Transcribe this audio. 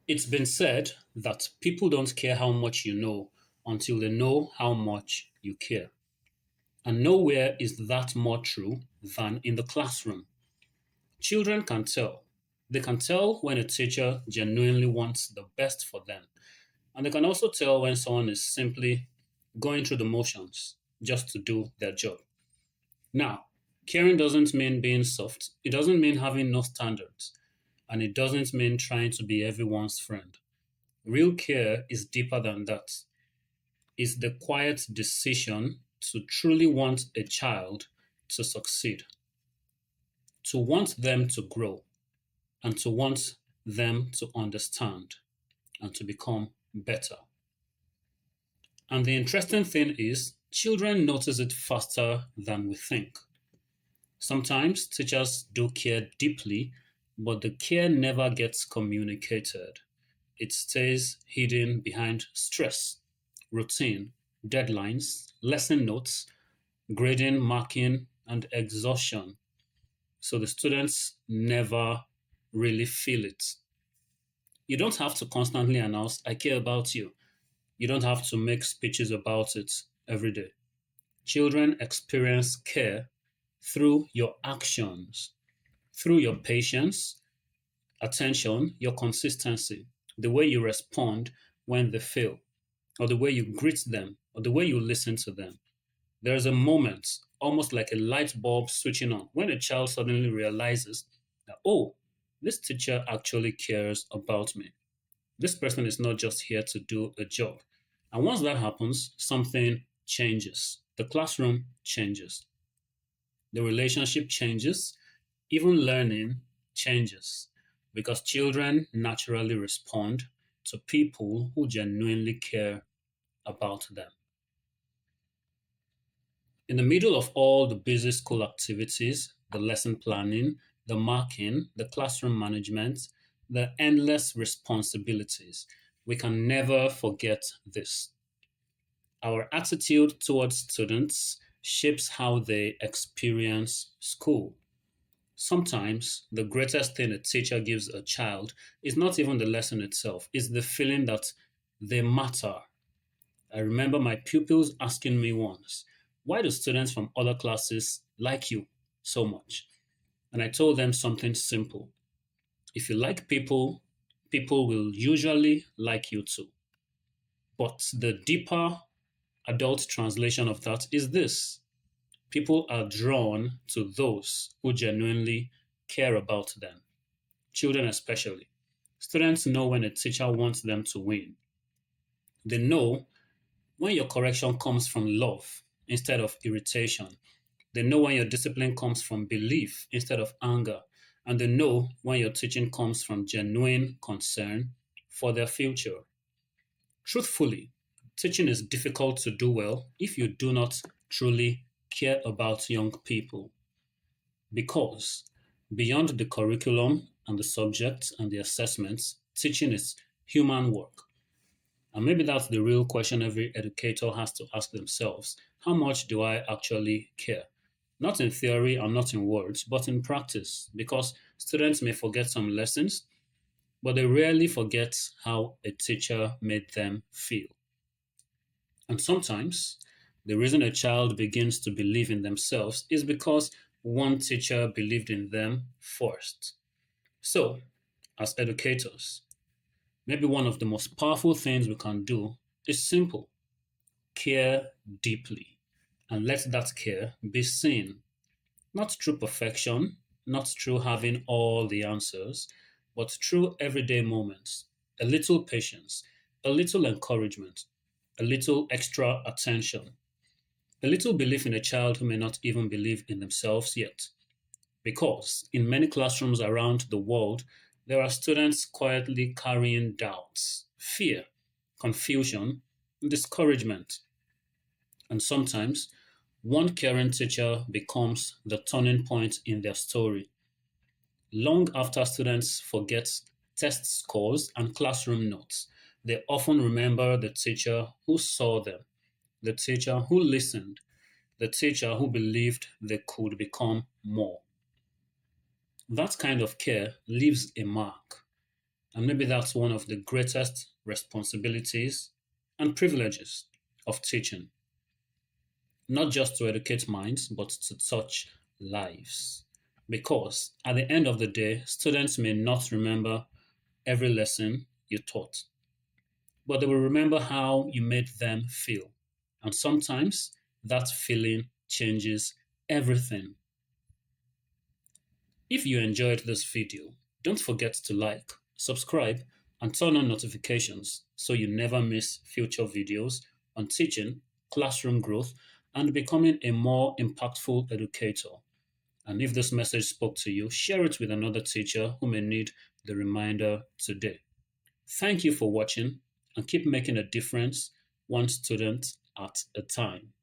It's been said that people don't care how much you know until they know how much you care. And nowhere is that more true than in the classroom. Children can tell. They can tell when a teacher genuinely wants the best for them. And they can also tell when someone is simply going through the motions just to do their job. Now, caring doesn't mean being soft, it doesn't mean having no standards, and it doesn't mean trying to be everyone's friend. Real care is deeper than that. It's the quiet decision to truly want a child to succeed, to want them to grow, and to want them to understand and to become better. And the interesting thing is, children notice it faster than we think. Sometimes teachers do care deeply, but the care never gets communicated. It stays hidden behind stress, routine, deadlines, lesson notes, grading, marking, and exhaustion. So the students never really feel it. You don't have to constantly announce, I care about you. You don't have to make speeches about it every day. Children experience care through your actions, through your patience, attention, your consistency, the way you respond when they fail, or the way you greet them, or the way you listen to them. There's a moment, almost like a light bulb switching on, when a child suddenly realizes that, oh, this teacher actually cares about me. This person is not just here to do a job. And once that happens, something changes. The classroom changes. The relationship changes. Even learning changes because children naturally respond to people who genuinely care about them. In the middle of all the busy school activities, the lesson planning, the marking, the classroom management, the endless responsibilities, we can never forget this. Our attitude towards students shapes how they experience school. Sometimes the greatest thing a teacher gives a child is not even the lesson itself, it's the feeling that they matter. I remember my pupils asking me once, why do students from other classes like you so much? And I told them something simple. If you like people, people will usually like you too. But the deeper adult translation of that is this: people are drawn to those who genuinely care about them, children especially. Students know when a teacher wants them to win. They know when your correction comes from love instead of irritation. They know when your discipline comes from belief instead of anger. And they know when your teaching comes from genuine concern for their future. Truthfully, teaching is difficult to do well if you do not truly care about young people. Because beyond the curriculum and the subjects and the assessments, teaching is human work. And maybe that's the real question every educator has to ask themselves. How much do I actually care? Not in theory and not in words, but in practice. Because students may forget some lessons, but they rarely forget how a teacher made them feel. And sometimes the reason a child begins to believe in themselves is because one teacher believed in them first. So, as educators, maybe one of the most powerful things we can do is simple: care deeply and let that care be seen, not through perfection, not through having all the answers, but through everyday moments, a little patience, a little encouragement, a little extra attention, a little belief in a child who may not even believe in themselves yet. Because in many classrooms around the world, there are students quietly carrying doubts, fear, confusion, and discouragement. And sometimes one caring teacher becomes the turning point in their story. Long after students forget test scores and classroom notes, they often remember the teacher who saw them, the teacher who listened, the teacher who believed they could become more. That kind of care leaves a mark, And maybe that's one of the greatest responsibilities and privileges of teaching, not just to educate minds, but to touch lives. Because at the end of the day, students may not remember every lesson you taught, but they will remember how you made them feel. And sometimes that feeling changes everything. If you enjoyed this video, don't forget to like, subscribe, and turn on notifications so you never miss future videos on teaching, classroom growth, and becoming a more impactful educator. And if this message spoke to you, share it with another teacher who may need the reminder today. Thank you for watching and keep making a difference one student at a time.